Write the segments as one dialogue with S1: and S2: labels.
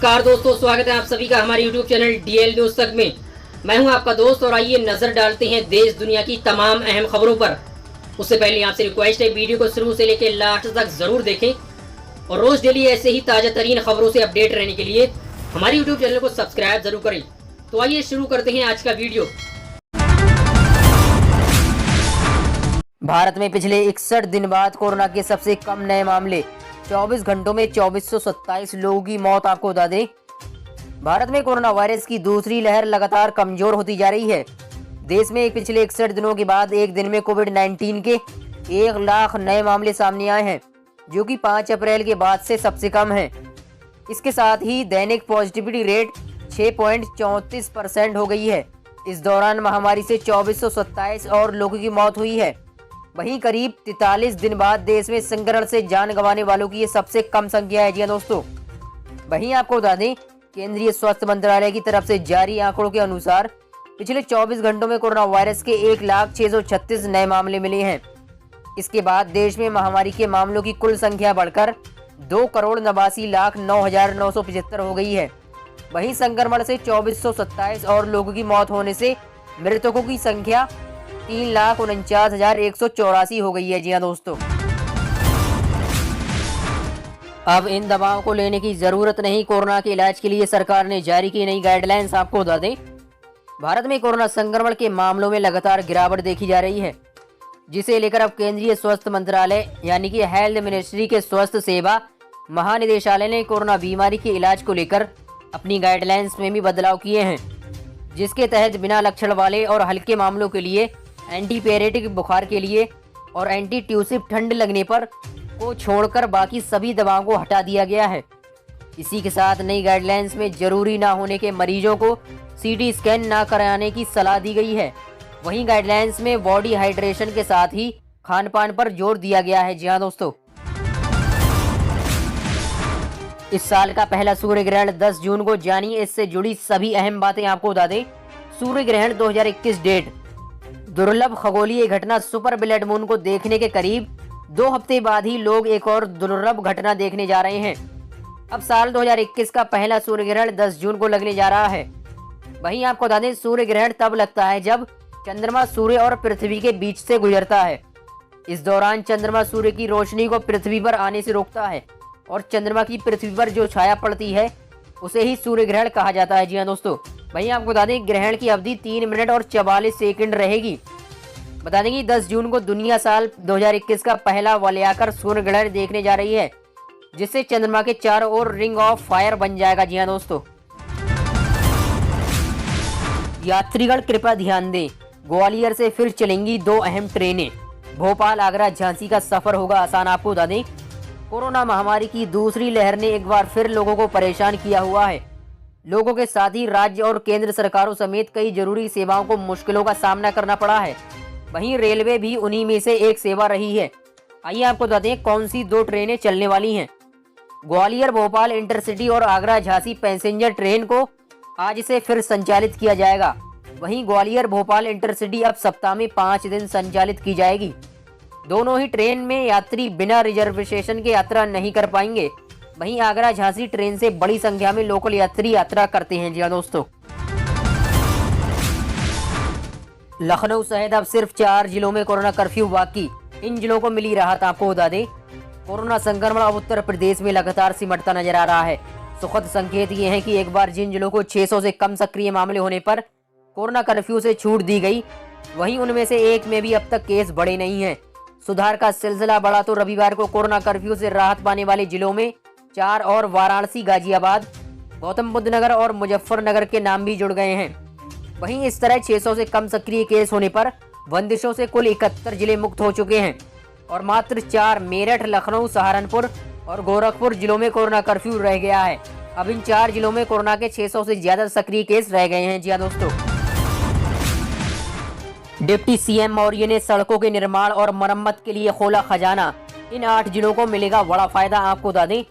S1: नमस्कार दोस्तों, स्वागत है आप सभी का हमारे YouTube चैनल DL न्यूज तक में। मैं हूं आपका दोस्त और आइए नजर डालते हैं देश दुनिया की तमाम अहम खबरों पर। उससे पहले आपसे रिक्वेस्ट है, वीडियो को शुरू से लेकर लास्ट तक जरूर देखें और रोज डेली ऐसे ही ताजा तरीन खबरों से अपडेट रहने के लिए हमारे YouTube चैनल को सब्सक्राइब जरूर करें। तो आइए शुरू करते हैं आज का वीडियो।
S2: भारत में पिछले 61 दिन बाद कोरोना के सबसे कम नए मामले, 24 घंटों में 2427 लोगों की मौत। आपको बता दें, भारत में कोरोना वायरस की दूसरी लहर लगातार कमजोर होती जा रही है। देश में पिछले 61 दिनों के बाद एक दिन में कोविड-19 के 1 लाख नए मामले सामने आए हैं, जो कि 5 अप्रैल के बाद से सबसे कम है। इसके साथ ही दैनिक पॉजिटिविटी रेट 6.34% हो गई है। इस दौरान महामारी से 2427 और लोगों की मौत हुई है। वहीं करीब 43 दिन बाद देश में संक्रमण से जान गंवाने वालों की ये सबसे कम संख्या है। जी दोस्तों, वहीं आपको बता दें, केंद्रीय स्वास्थ्य मंत्रालय की तरफ से जारी आंकड़ों के अनुसार पिछले 24 घंटों में कोरोना वायरस के 1,06,36 नए मामले मिले हैं। इसके बाद देश में महामारी के मामलों की कुल संख्या बढ़कर 2,82,09,975 हो गई है। वहीं संक्रमण से 2427 और लोगों की मौत होने से मृतकों की संख्या 3,49,184 हो गई है। जी हाँ दोस्तों, अब इन दवाओं को लेने की जरूरत नहीं। कोरोना के इलाज के लिए सरकार ने जारी की नई गाइडलाइंस। आपको बता दें, भारत में कोरोना संक्रमण के मामलों में लगातार गिरावट देखी जा रही है, जिसे लेकर अब केंद्रीय स्वास्थ्य मंत्रालय यानी कि हेल्थ मिनिस्ट्री के स्वास्थ्य सेवा महानिदेशालय ने कोरोना बीमारी के इलाज को लेकर अपनी गाइडलाइंस में भी बदलाव किए हैं, जिसके तहत बिना लक्षण वाले और हल्के मामलों के लिए, एंटीपैरेटिक बुखार के लिए और एंटी ट्यूसिव ठंड लगने पर को छोड़कर बाकी सभी दवाओं को हटा दिया गया है। इसी के साथ नई गाइडलाइंस में जरूरी ना होने के मरीजों को सीटी स्कैन ना कराने की सलाह दी गई है। वहीं गाइडलाइंस में बॉडी हाइड्रेशन के साथ ही खान पान पर जोर दिया गया है। जी हाँ दोस्तों, इस साल का पहला सूर्य ग्रहण 10 जून को, जानिए इससे जुड़ी सभी अहम बातें। आपको बता दें, सूर्य ग्रहण 2021 डेट, दुर्लभ खगोलीय घटना सुपर ब्लड मून को देखने के करीब 2 हफ्ते बाद ही लोग एक और दुर्लभ घटना देखने जा रहे हैं। अब साल 2021 का पहला सूर्य ग्रहण 10 जून को लगने जा रहा है। वहीं आपको बता दें, सूर्य ग्रहण तब लगता है जब चंद्रमा सूर्य और पृथ्वी के बीच से गुजरता है। इस दौरान चंद्रमा सूर्य की रोशनी को पृथ्वी पर आने से रोकता है और चंद्रमा की पृथ्वी पर जो छाया पड़ती है उसे ही सूर्य ग्रहण कहा जाता है। जी हाँ दोस्तों, वहीं आपको बता दें, ग्रहण की अवधि 3 मिनट और 44 सेकंड रहेगी। बता दें कि 10 जून को दुनिया साल 2021 का पहला वलयाकार सूर्य ग्रहण देखने जा रही है, जिससे चंद्रमा के चारों ओर रिंग ऑफ फायर बन जाएगा। जी हाँ दोस्तों, यात्रीगण कृपया ध्यान दें, ग्वालियर से फिर चलेंगी 2 अहम ट्रेनें। भोपाल आगरा झांसी का सफर होगा आसान। आपको बता दें, कोरोना महामारी की दूसरी लहर ने एक बार फिर लोगों को परेशान किया हुआ है। लोगों के साथ ही राज्य और केंद्र सरकारों समेत कई जरूरी सेवाओं को मुश्किलों का सामना करना पड़ा है। वहीं रेलवे भी उन्हीं में से एक सेवा रही है। आइए आपको बता दें कौन सी 2 ट्रेनें चलने वाली हैं। ग्वालियर भोपाल इंटरसिटी और आगरा झांसी पैसेंजर ट्रेन को आज से फिर संचालित किया जाएगा। वहीं ग्वालियर भोपाल इंटरसिटी अब सप्ताह में 5 दिन संचालित की जाएगी। दोनों ही ट्रेन में यात्री बिना रिजर्वेशन के यात्रा नहीं कर पाएंगे। वहीं आगरा झांसी ट्रेन से बड़ी संख्या में लोकल यात्री यात्रा करते हैं। जी हाँ दोस्तों, लखनऊ सहित अब सिर्फ 4 जिलों में कोरोना कर्फ्यू बाकी। इन जिलों को मिली राहत। आपको बता दें, कोरोना संक्रमण अब उत्तर प्रदेश में लगातार सिमटता नजर आ रहा है। सुखद संकेत ये है कि एक बार जिन जिलों को 600 से कम सक्रिय मामले होने पर कोरोना कर्फ्यू से छूट दी गई, वहीं उनमें से एक में भी अब तक केस बढ़े नहीं हैं। सुधार का सिलसिला बढ़ा तो रविवार को कोरोना कर्फ्यू से राहत पाने वाले जिलों में 4 और वाराणसी, गाजियाबाद, गौतम बुद्ध नगर और मुजफ्फरनगर के नाम भी जुड़ गए हैं। वहीं इस तरह 600 से कम सक्रिय केस होने पर बंदिशों से कुल 71 जिले मुक्त हो चुके हैं और मात्र 4 मेरठ, लखनऊ, सहारनपुर और गोरखपुर जिलों में कोरोना कर्फ्यू रह गया है। अब इन 4 जिलों में कोरोना के 600 से ज्यादा सक्रिय केस रह गए हैं। जी हाँ दोस्तों, डिप्टी सीएम मौर्य ने सड़कों के निर्माण और मरम्मत के लिए खोला खजाना। इन 8 जिलों को मिलेगा बड़ा फायदा। आपको बता दें,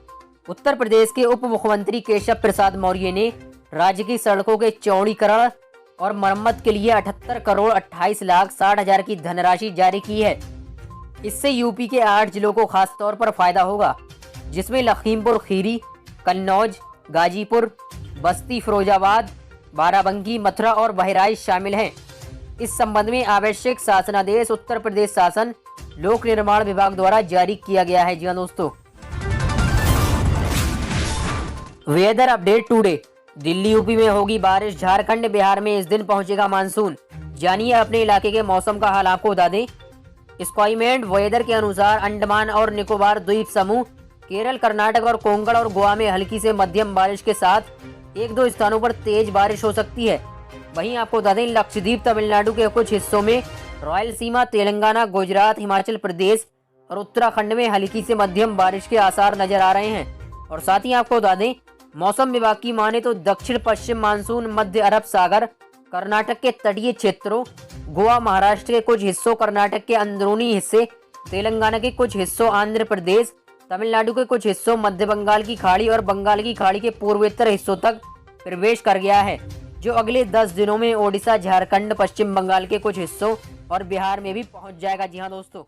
S2: उत्तर प्रदेश के उप मुख्यमंत्री केशव प्रसाद मौर्य ने राज्य की सड़कों के चौड़ीकरण और मरम्मत के लिए 78,28,60,000 की धनराशि जारी की है। इससे यूपी के 8 जिलों को खास तौर पर फायदा होगा, जिसमें लखीमपुर खीरी, कन्नौज, गाजीपुर, बस्ती, फिरोजाबाद, बाराबंकी, मथुरा और बहराइच शामिल हैं। इस संबंध में आवश्यक शासनादेश उत्तर प्रदेश शासन लोक निर्माण विभाग द्वारा जारी किया गया है। जी हाँ दोस्तों, weather update today. Delhi UP में होगी बारिश, झारखंड बिहार में इस दिन पहुंचेगा मानसून। जानिए अपने इलाके के मौसम का हाल आपको बता दें। स्काईमेट वेदर के अनुसार अंडमान और निकोबार द्वीप समूह, केरल, कर्नाटक और कोंकण और गोवा में हल्की से मध्यम बारिश के साथ एक दो स्थानों पर तेज बारिश हो सकती है। वहीं आपको बता दें लक्षद्वीप, तमिलनाडु के कुछ हिस्सों में, रायलसीमा, तेलंगाना, गुजरात, हिमाचल प्रदेश और उत्तराखंड में हल्की से मध्यम बारिश के आसार नजर आ रहे हैं। और साथ ही आपको बता दें मौसम विभाग की माने तो दक्षिण पश्चिम मानसून मध्य अरब सागर, कर्नाटक के तटीय क्षेत्रों, गोवा, महाराष्ट्र के कुछ हिस्सों, कर्नाटक के अंदरूनी हिस्से, तेलंगाना के कुछ हिस्सों, आंध्र प्रदेश, तमिलनाडु के कुछ हिस्सों, मध्य बंगाल की खाड़ी और बंगाल की खाड़ी के पूर्वोत्तर हिस्सों तक प्रवेश कर गया है, जो अगले 10 दिनों में ओडिशा, झारखंड, पश्चिम बंगाल के कुछ हिस्सों और बिहार में भी पहुंच जाएगा। जी हाँ दोस्तों।